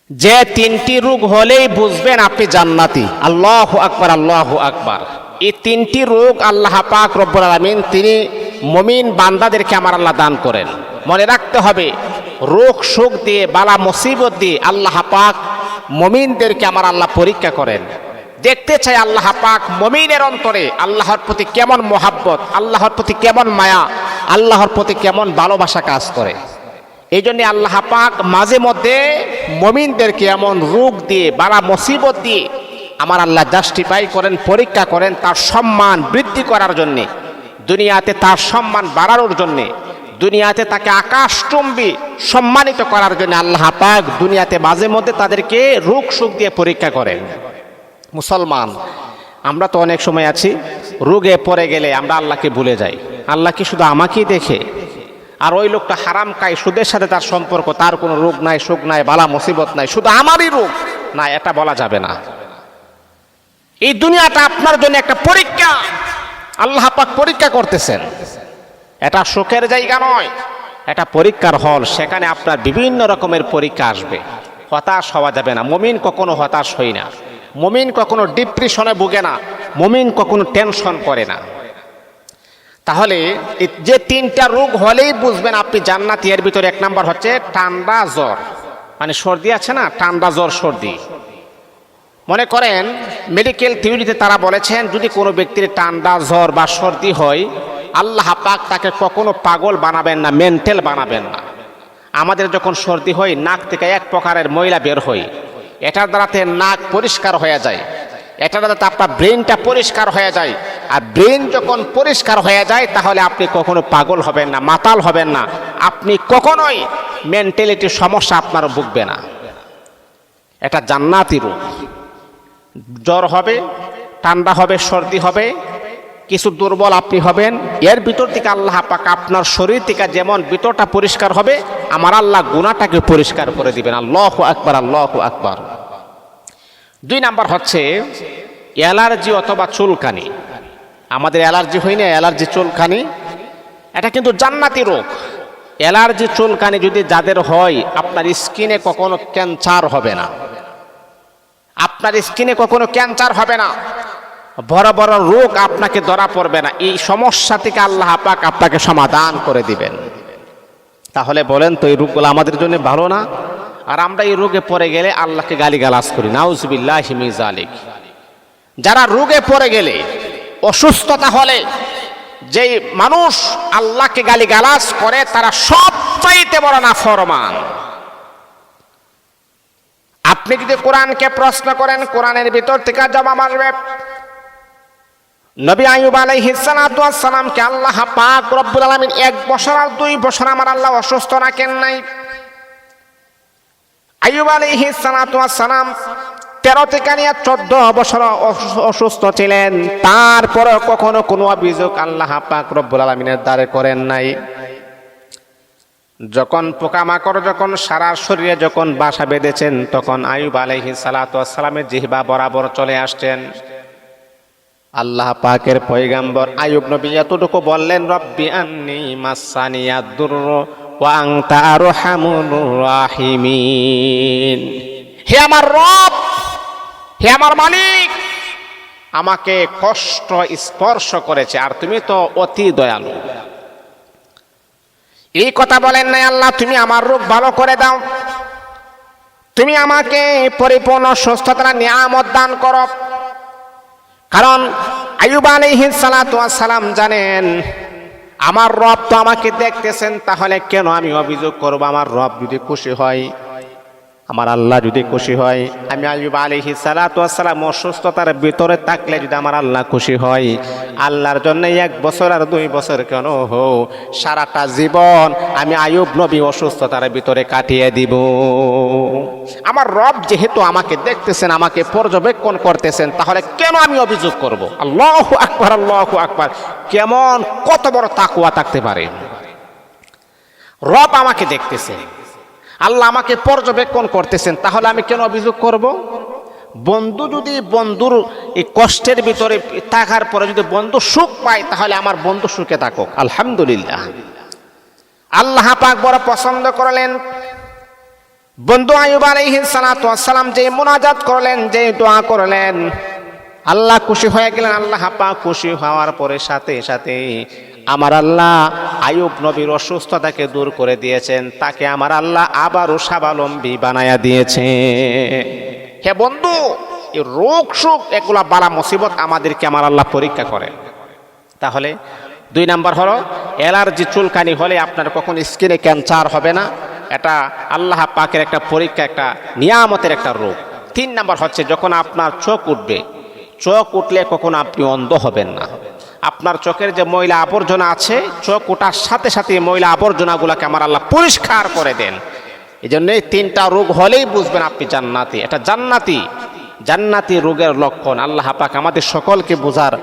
যে তিনটি রোগ হলেই বুঝবেন আপনি জান্নাতি। আল্লাহু আকবার, আল্লাহু আকবার। এই তিনটি রোগ আল্লাহ পাক রব্বুল আলামিন তিনি মুমিন বান্দাদেরকে আমার আল্লাহ দান করেন। মনে রাখতে হবে, রোগ শোক দিয়ে, বালা মুসিবত দিয়ে আল্লাহ পাক মুমিনদেরকে আমার আল্লাহ পরীক্ষা করেন। দেখতে চাই আল্লাহ পাক মুমিনের অন্তরে আল্লাহর প্রতি কেমন মহাব্বত, আল্লাহর প্রতি কেমন মায়া, আল্লাহর প্রতি কেমন ভালোবাসা কাজ করে। এই জন্য আল্লাহ পাক মাঝে মধ্যে মুমিনদেরকে এমন রোগ দিয়ে, বালা মুসিবত দিয়ে আমার আল্লাহ জাস্টিফাই করেন, পরীক্ষা করেন তার সম্মান বৃদ্ধি করার জন্যে, দুনিয়াতে তার সম্মান বাড়ানোর জন্যে, দুনিয়াতে তাকে আকাশচুম্বী সম্মানিত করার জন্য আল্লাহ পাক দুনিয়াতে মাঝে মধ্যে তাদেরকে রোগ শোক দিয়ে পরীক্ষা করেন। মুসলমান আমরা তো অনেক সময় আছি, রোগে পড়ে গেলে আমরা আল্লাহকে ভুলে যাই। আল্লাহ কি শুধু আমাকেই দেখে? আর ওই লোকটা হারাম খায়, সুদের সাথে তার সম্পর্ক, তার কোনো রোগ নাই, শোক নাই, বালা মুসিবত নাই, শুধু আমারই রোগ না, এটা বলা যাবে না। এই দুনিয়াটা আপনার জন্য একটা পরীক্ষা, আল্লাহ পাক পরীক্ষা করতেছেন। এটা শোকের জায়গা নয়, এটা পরীক্ষার হল। সেখানে আপনার বিভিন্ন রকমের পরীক্ষা আসবে। হতাশ হওয়া যাবে না। মুমিন কখনো হতাশ হই না, মুমিন কখনো ডিপ্রেশনে ভুগে না, মুমিন কখনো টেনশন করে না। তাহলে যে তিনটা রোগ হলেই বুঝবেন আপনি জান্নাতি, এর ভিতরে এক নাম্বার হচ্ছে ঠান্ডা জ্বর, মানে সর্দি আছে না, ঠান্ডা জ্বর সর্দি। মনে করেন মেডিকেল থিওরিতে তারা বলেছেন যদি কোনো ব্যক্তির ঠান্ডা জ্বর বা সর্দি হয়, আল্লাহ পাক তাকে কখনো পাগল বানাবেন না, মেন্টাল বানাবেন না। আমাদের যখন সর্দি হয় নাক থেকে এক প্রকারের ময়লা বের হয়, এটার দ্বারাতে নাক পরিষ্কার হয়ে যায়, এটার দ্বারাতে আপনার ব্রেনটা পরিষ্কার হয়ে যায়। আর ব্রেন যখন পরিষ্কার হয়ে যায় তাহলে আপনি কখনো পাগল হবেন না, মাতাল হবেন না, আপনি কখনোই মেন্টালিটির সমস্যা আপনার ভুগবে না। এটা জান্নাতি রোগ। জ্বর হবে, ঠান্ডা হবে, সর্দি হবে, কিছু দুর্বল আপনি হবেন, এর ভিতর থেকে আল্লাহ পাক আপনার শরীর থেকে যেমন ভিতরটা পরিষ্কার হবে, আমার আল্লাহ গুনাহটাকে পরিষ্কার করে দিবেন। আল্লাহু আকবার, আল্লাহু আকবার। দুই নাম্বার হচ্ছে অ্যালার্জি অথবা চুলকানি। আমাদের অ্যালার্জি হয় না, অ্যালার্জি চুলকানি, এটা কিন্তু জান্নাতি রোগ। অ্যালার্জি চুলকানি যদি যাদের হয়, আপনার স্কিনে কখনো ক্যান্সার হবে না, আপনার স্কিনে কখনো ক্যান্সার হবে না, বড় বড় রোগ আপনাকে ধরা পড়বে না। এই সমস্যা থেকে আল্লাহ পাক আপনাকে সমাধান করে দিবেন। তাহলে বলেন তো এই রোগগুলো আমাদের জন্য ভালো না? আর আমরা এই রোগে পড়ে গেলে আল্লাহকে গালিগালাজ করি, নাউজুবিল্লাহি মিন যালিক। যারা রোগে পড়ে গেলে, অসুস্থতা হলে যেই মানুষ আল্লাহকে গালিগালাজ করে, তারা সবচাইতে বড় নাফরমান। আপনি যদি কোরআনকে প্রশ্ন করেন, কোরআনের ভিতর থেকে জবাব আসবে। নবী আইয়ুব আলাইহিস সালাতু ওয়াস সালামকে আল্লাহ পাক রব্বুল আলামিন 1 বছর আর 2 বছর আমার আল্লাহ অসুস্থ রাখেন নাই। আইয়ুব আলাইহিস সালাতু ওয়াস সালাম 13 থেকে নিয়ে 14 বছর অসুস্থ ছিলেন, তারপরে কখনো কোনো অভিযোগ আল্লাহ পাক রব্বুল আলামিনের দ্বারে করেন নাই। যখন পোকামাকড় যখন সারা শরীরে যখন বাসা বেঁধেছেন, তখন আইয়ুব আলাইহিস সালাতু ওয়াস সালামের জিহ্বা বরাবর চলে আসছেন। আল্লাহ পাকের পয়গাম্বর আইয়ুব নবী এতটুকু বললেন, রব্বি আন্নী মাসানিয়াদ দুররু ওয়া আনতা আরহামুর রাহিমিন। হে আমার রব, হে আমার মালিক, আমাকে কষ্ট স্পর্শ করেছে আর তুমি তো অতি দয়ালু। এই কথা বলেন নাই আল্লাহ তুমি আমার রোগ ভালো করে দাও, তুমি আমাকে পরিপূর্ণ সুস্থতার নিয়ামত দান করো। কারণ আইয়ুব আলাইহিস সালাতু ওয়াস সালাম জানেন আমার রব তো আমাকে দেখতেছেন, তাহলে কেন আমি অভিযোগ করব? আমার রব যদি খুশি হয়, আমার আল্লাহ যদি খুশি হয়, আমি আইয়ুব আলাইহিস সালাতু ওয়াস সালাম অসুস্থতার ভিতরে থাকলে যদি আমার আল্লাহ খুশি হয়, আল্লাহর জন্য 1 বছর আর 2 বছর কেন হোক, সারাটা জীবন আমি আইয়ুব নবী অসুস্থতার ভিতরে কাটিয়ে দিব। আমার রব যেহেতু আমাকে দেখতেছেন, আমাকে পর্যবেক্ষণ করতেছেন, তাহলে কেন আমি অভিযোগ করব? আল্লাহু আকবার, আল্লাহু আকবার। কেমন কত বড় তাকওয়া থাকতে পারে! রব আমাকে দেখতেছেন, আল্লাহ আমাকে পর্যবেক্ষণ করতেছেন, তাহলে আমি কেন অভিযোগ করব? বন্ধু যদি বন্ধুর এই কষ্টের ভিতরে থাকার পরে যদি বন্ধু সুখ পায়, তাহলে আমার বন্ধু সুখে থাকুক, আলহামদুলিল্লাহ। আল্লাহ পাক বড় পছন্দ করলেন বন্ধু আইয়ুব আলাইহিস সালাতু ওয়াস সালাম যে মুনাজাত করলেন, যে দোয়া করলেন, আল্লাহ খুশি হয়ে গেলেন। আল্লাহ পাক খুশি হওয়ার পরে সাথে সাথে আমার আল্লাহ আইয়ুব নবীর অসুস্থতাকে দূর করে দিয়েছেন, তাকে আমার আল্লাহ আবারও স্বাবলম্বী বানায়া দিয়েছে। হে বন্ধু, এই রোগ সুখ এগুলা বালা মুসিবত আমাদেরকে আমার আল্লাহ পরীক্ষা করে। তাহলে 2 নাম্বার হলো অ্যালার্জি, চুলকানি হলে আপনার কখন স্কিনে ক্যান্সার হবে না, এটা আল্লাহ পাকের একটা পরীক্ষা, একটা নিয়ামতের একটা রোগ। 3 নাম্বার হচ্ছে যখন আপনার চোখ উঠবে, চোখ উঠলে কখন আপনি অন্ধ হবেন না। আপনার চোখের যে ময়লা আবর্জনা আছে, চোখ ওঠার সাথে সাথে ময়লা আবর্জনাগুলোকে আমার আল্লাহ পরিষ্কার করে দেন। এই জন্য এই 3টা রোগ হলেই বুঝবেন আপনি জান্নাতি। এটা জান্নাতি রোগের লক্ষণ। আল্লাহ পাক আমাদের সকলকে বোঝার